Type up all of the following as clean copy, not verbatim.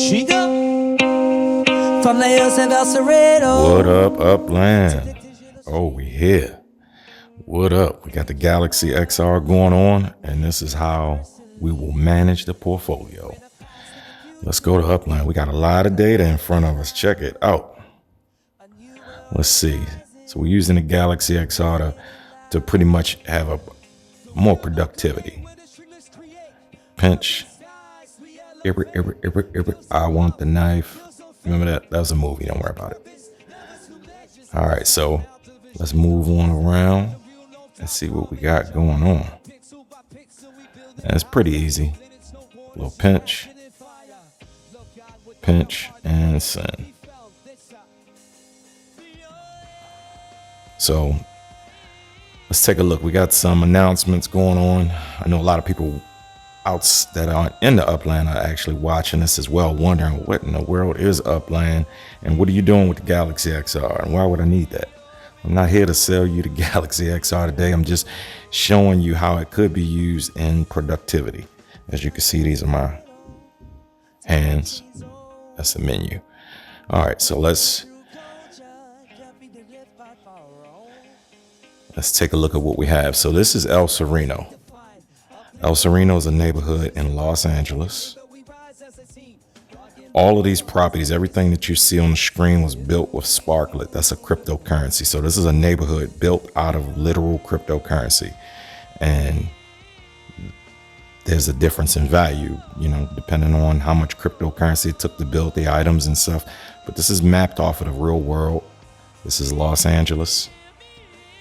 From the hills of El Cerrito. What up, Upland? Oh, we here. What up? We got the Galaxy XR going on, and this is how we will manage the portfolio. Let's go to Upland. We got a lot of data in front of us. Check it out. Let's see. So we're using the Galaxy XR to pretty much have a more productivity. Pinch. I want the knife. Remember that? That was a movie. Don't worry about it. All right, so let's move on around and see what we got going on. And it's pretty easy. A little pinch, and send. So let's take a look. We got some announcements going on. I know a lot of people that aren't in the Upland are actually watching this as well, wondering what in the world is Upland and what are you doing with the Galaxy XR and why would I need that? I'm not here to sell you the Galaxy XR today. I'm just showing you how it could be used in productivity. As you can see, these are my hands. That's the menu. All right, so let's take a look at what we have. So this is El Sereno. El Sereno is a neighborhood in Los Angeles. All of these properties, everything that you see on the screen was built with Sparklet. That's a cryptocurrency. So this is a neighborhood built out of literal cryptocurrency. And there's a difference in value, you know, depending on how much cryptocurrency it took to build the items and stuff. But this is mapped off of the real world. This is Los Angeles,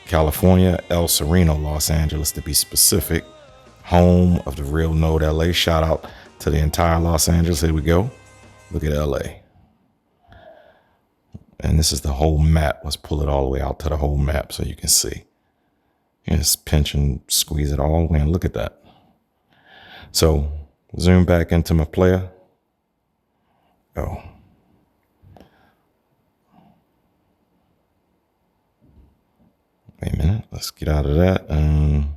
California, El Sereno, Los Angeles to be specific. Home of the real Node LA. Shout out to the entire Los Angeles. Here we go. Look at LA. And this is the whole map. Let's pull it all the way out to the whole map so you can see. Just pinch and squeeze it all the way and look at that. So zoom back into my player. Oh. Wait a minute. Let's get out of that and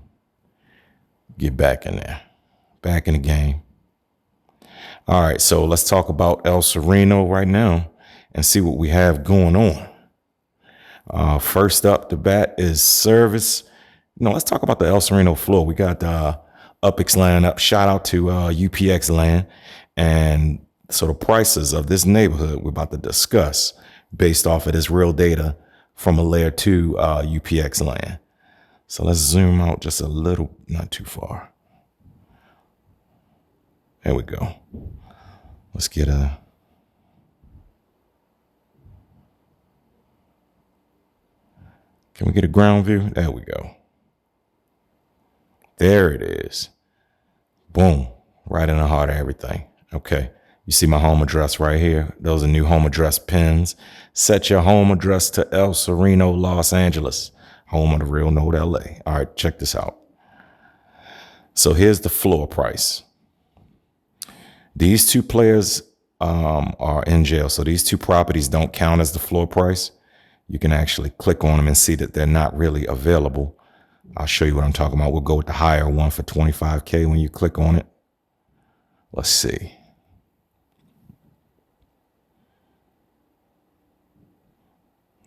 get back in there, back in the game. All right, so let's talk about El Sereno right now and see what we have going on. First up the bat is service. Let's talk about the El Sereno floor. We got UPX land up. Shout out to UPX land. And so the prices of this neighborhood we're about to discuss based off of this real data from a layer 2 UPX land. So let's zoom out just a little, not too far. There we go. Let's get a... Can we get a ground view? There we go. There it is. Boom. Right in the heart of everything. Okay. You see my home address right here. Those are new home address pins. Set your home address to El Sereno, Los Angeles. Home of the real Node LA. All right, check this out. So here's the floor price. These two players are in jail. So these two properties don't count as the floor price. You can actually click on them and see that they're not really available. I'll show you what I'm talking about. We'll go with the higher one for $25K when you click on it. Let's see.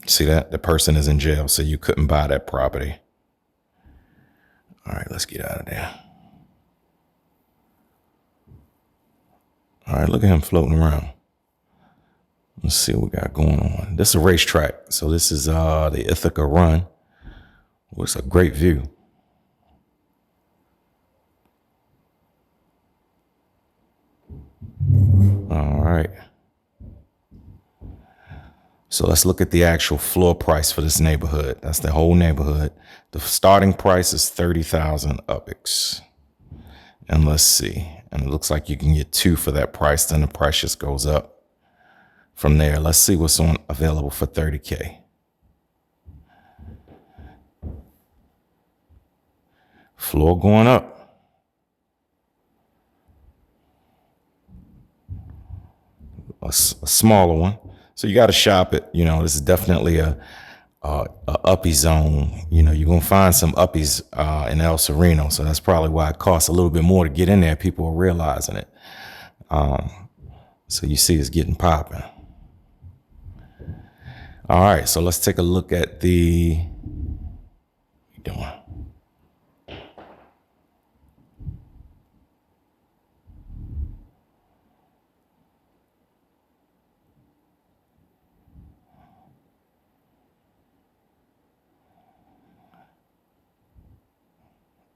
See that? The person is in jail, so you couldn't buy that property. All right, let's get out of there. All right, look at him floating around. Let's see what we got going on. This is a racetrack. So this is the Ithaca Run. Oh, it's a great view. All right. So let's look at the actual floor price for this neighborhood. That's the whole neighborhood. The starting price is 30,000 UPX. And let's see. And it looks like you can get 2 for that price. Then the price just goes up from there. Let's see what's on available for 30K. Floor going up. A smaller one. So you got to shop it. This is definitely a uppie zone. You're going to find some uppies in El Sereno. So that's probably why it costs a little bit more to get in there. People are realizing it. So you see it's getting popping. All right, so let's take a look at the, what you doing?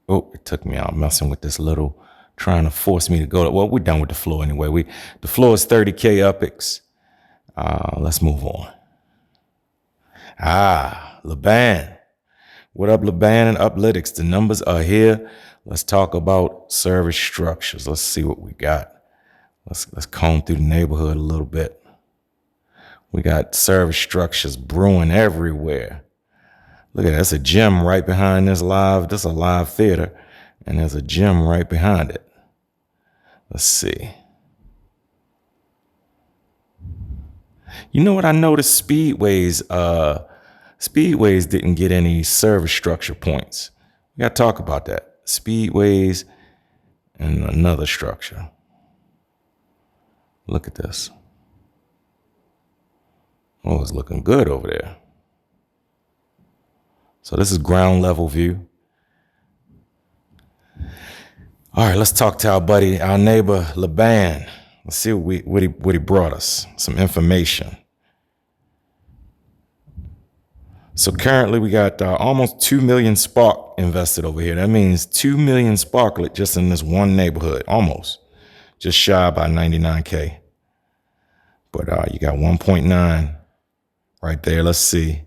Oh, it took me out messing with this little, trying to force me to go. Well, we're done with the floor anyway. The floor is 30K UPX. Let's move on. Laban. What up, Laban and Uplytics? The numbers are here. Let's talk about service structures. Let's see what we got. Let's comb through the neighborhood a little bit. We got service structures brewing everywhere. Look at that. That's a gym right behind this live. This is a live theater, and there's a gym right behind it. Let's see. You know what I noticed? Speedways didn't get any service structure points. We got to talk about that. Speedways and another structure. Look at this. Oh, it's looking good over there. So this is ground level view. All right, let's talk to our buddy, our neighbor, Laban. Let's see what he brought us. Some information. So currently we got almost 2 million Spark invested over here. That means 2 million Sparklet just in this one neighborhood, almost. Just shy by 99K. But you got 1.9 right there. Let's see.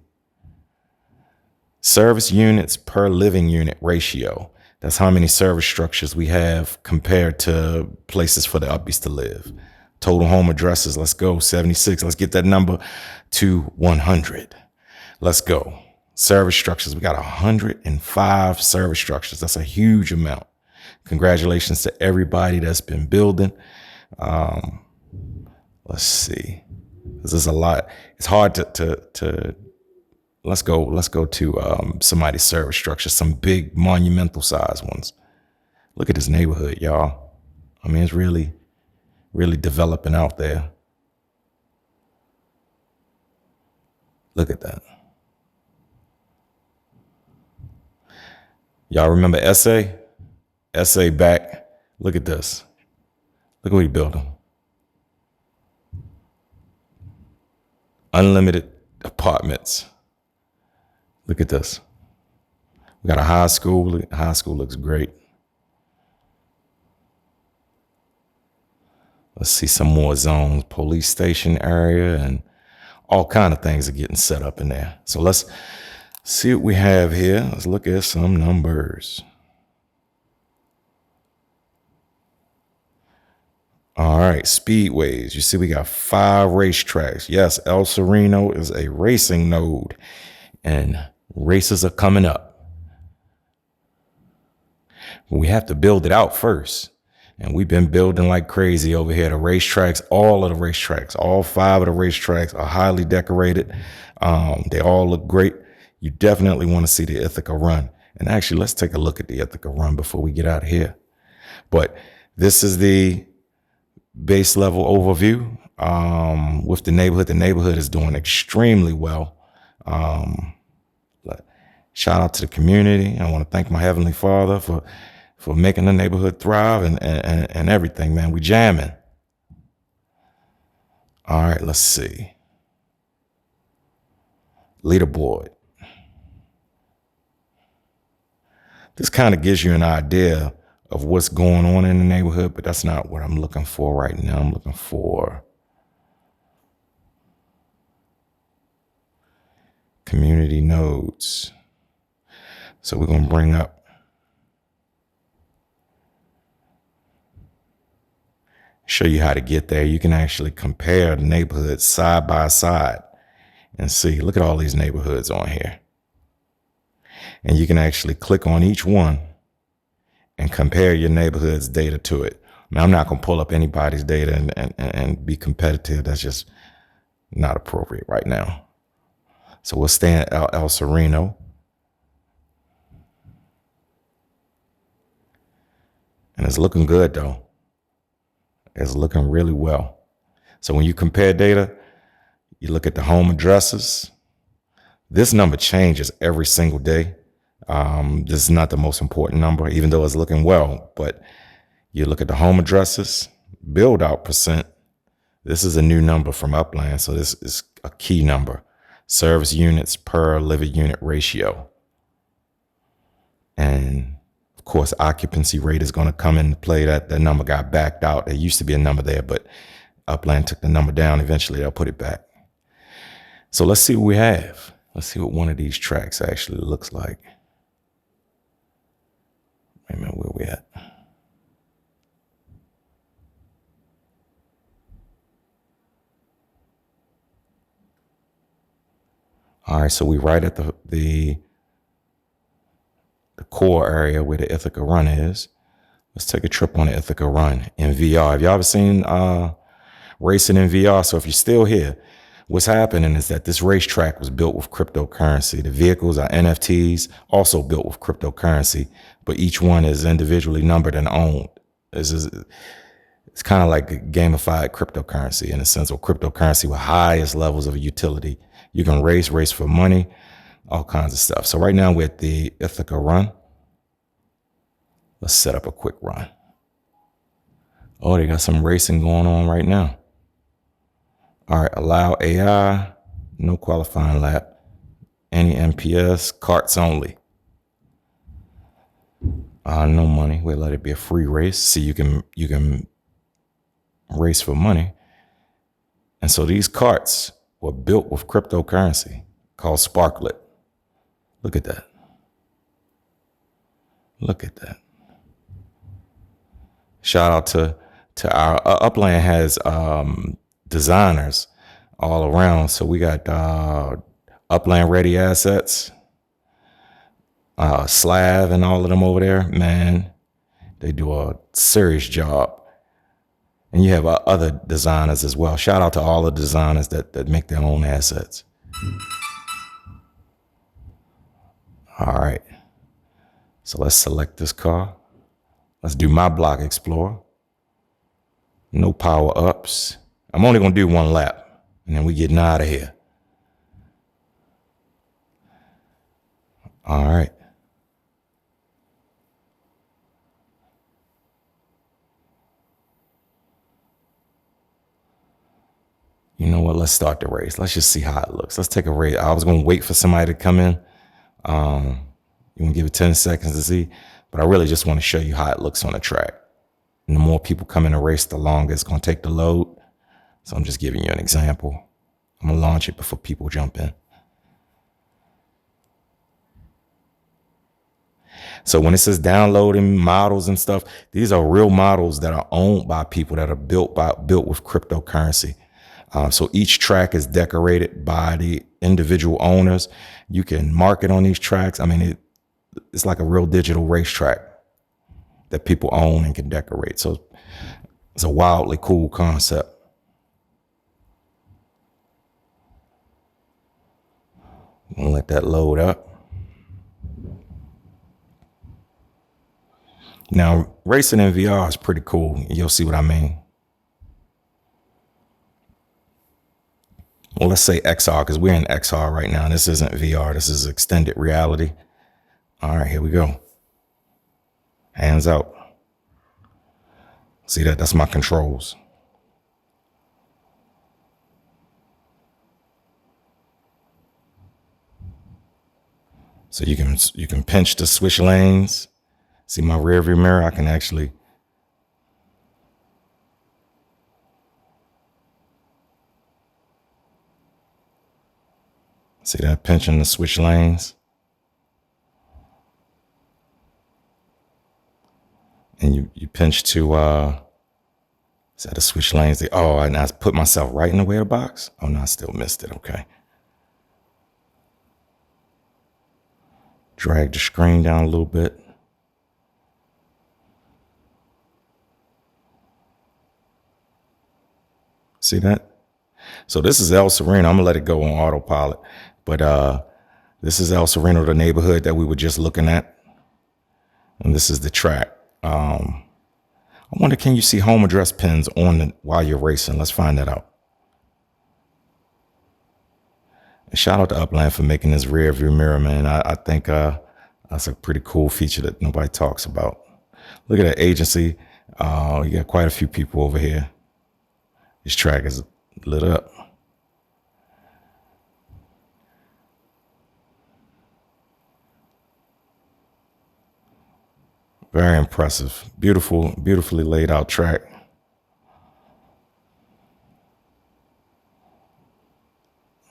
Service units per living unit ratio. That's how many service structures we have compared to places for the uppies to live. Total home addresses, let's go, 76. Let's get that number to 100. Let's go. Service structures, we got 105 service structures. That's a huge amount. Congratulations to everybody that's been building. Let's see. This is a lot. It's hard to let's go to somebody's service structure, some big monumental size ones. Look at this neighborhood, y'all. I mean, it's really, really developing out there. Look at that. Y'all remember SA? SA back. Look at this. Look what he building. Unlimited apartments. Look at this. We got a high school. High school looks great. Let's see some more zones. Police station area and all kind of things are getting set up in there. So let's see what we have here. Let's look at some numbers. All right, speedways. You see we got 5 racetracks. Yes, El Sereno is a racing node and races are coming up. We have to build it out first. And we've been building like crazy over here. The racetracks, all of the racetracks, all 5 of the racetracks are highly decorated. They all look great. You definitely want to see the Ithaca run. And actually, let's take a look at the Ithaca run before we get out of here. But this is the base level overview with the neighborhood. The neighborhood is doing extremely well. Shout out to the community. I want to thank my Heavenly Father for making the neighborhood thrive and everything, man. We jamming. All right, let's see. Leaderboard. This kind of gives you an idea of what's going on in the neighborhood, but that's not what I'm looking for right now. I'm looking for community nodes. So we're going to bring up show you how to get there. You can actually compare the neighborhoods side by side and see. Look at all these neighborhoods on here. And you can actually click on each one and compare your neighborhood's data to it. Now, I'm not going to pull up anybody's data and be competitive. That's just not appropriate right now. So we'll stay at El Sereno. And it's looking good, though. It's looking really well. So when you compare data, you look at the home addresses. This number changes every single day. This is not the most important number, even though it's looking well. But you look at the home addresses, build out percent. This is a new number from Upland, so this is a key number. Service units per living unit ratio. And of course, occupancy rate is going to come into play. That number got backed out. There used to be a number there, but Upland took the number down. Eventually, they'll put it back. So let's see what we have. Let's see what one of these tracks actually looks like. Wait a minute, where we at? All right, so we right at the core area where the Ithaca Run is. Let's take a trip on the Ithaca Run in VR. Have y'all ever seen racing in VR? So if you're still here, what's happening is that this racetrack was built with cryptocurrency. The vehicles are NFTs, also built with cryptocurrency, but each one is individually numbered and owned. It's kind of like a gamified cryptocurrency in a sense, or cryptocurrency with highest levels of utility. You can race for money, all kinds of stuff. So right now we're at the Ithaca Run. Let's set up a quick run. Oh, they got some racing going on right now. All right, allow AI, no qualifying lap, any MPS, carts only. No money. We'll let it be a free race. See, you can race for money. And so these carts were built with cryptocurrency called Sparklet. Look at that. Look at that. Shout out to our Upland has designers all around. So we got Upland Ready Assets, Slav and all of them over there. Man, they do a serious job. And you have other designers as well. Shout out to all the designers that make their own assets. All right. So let's select this car. Let's do my block explorer. No power ups. I'm only going to do one lap and then we getting out of here. All right. You know what? Let's start the race. Let's just see how it looks. Let's take a race. I was going to wait for somebody to come in. You want to give it 10 seconds to see, but I really just want to show you how it looks on the track. And the more people come in the race, the longer it's going to take to load. So I'm just giving you an example. I'm going to launch it before people jump in. So when it says downloading models and stuff, these are real models that are owned by people that are built with cryptocurrency. So each track is decorated by the individual owners. You can market on these tracks. I mean, it's like a real digital racetrack that people own and can decorate. So it's a wildly cool concept. I'm gonna let that load up. Now, racing in VR is pretty cool. You'll see what I mean. Well, let's say XR, because we're in XR right now. This isn't VR. This is extended reality. All right, here we go. Hands out. See that? That's my controls. So you can pinch to switch lanes. See my rear view mirror? I can actually see that, pinching to switch lanes. And you pinch to is that a switch lanes? Oh, and I put myself right in the way of the box. Oh no, I still missed it. Okay. Drag the screen down a little bit. See that? So this is El Sereno. I'm gonna let it go on autopilot. But this is El Sereno, the neighborhood that we were just looking at. And this is the track. I wonder, can you see home address pins on while you're racing? Let's find that out. And shout out to Upland for making this rear view mirror, man. I think that's a pretty cool feature that nobody talks about. Look at that agency. You got quite a few people over here. This track is lit up. Very impressive. Beautifully laid out track.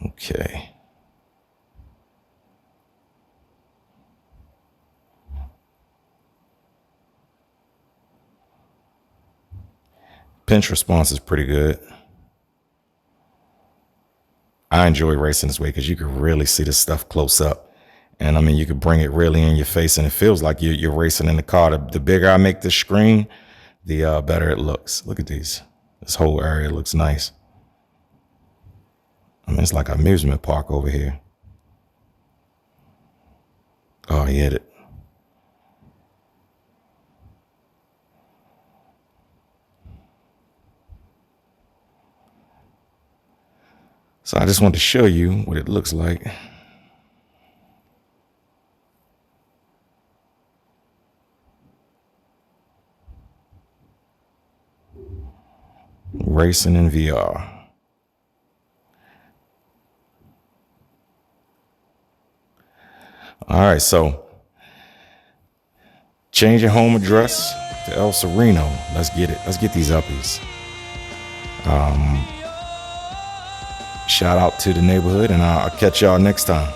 Okay. Pinch response is pretty good. I enjoy racing this way because you can really see this stuff close up. And I mean, you can bring it really in your face and it feels like you're racing in the car. The bigger I make the screen, the better it looks. Look at these. This whole area looks nice. I mean, it's like an amusement park over here. Oh, he hit it. So I just wanted to show you what it looks like. Racing in VR. All right, so change your home address to El Sereno. Let's get it. Let's get these uppies. Shout out to the neighborhood, and I'll catch y'all next time.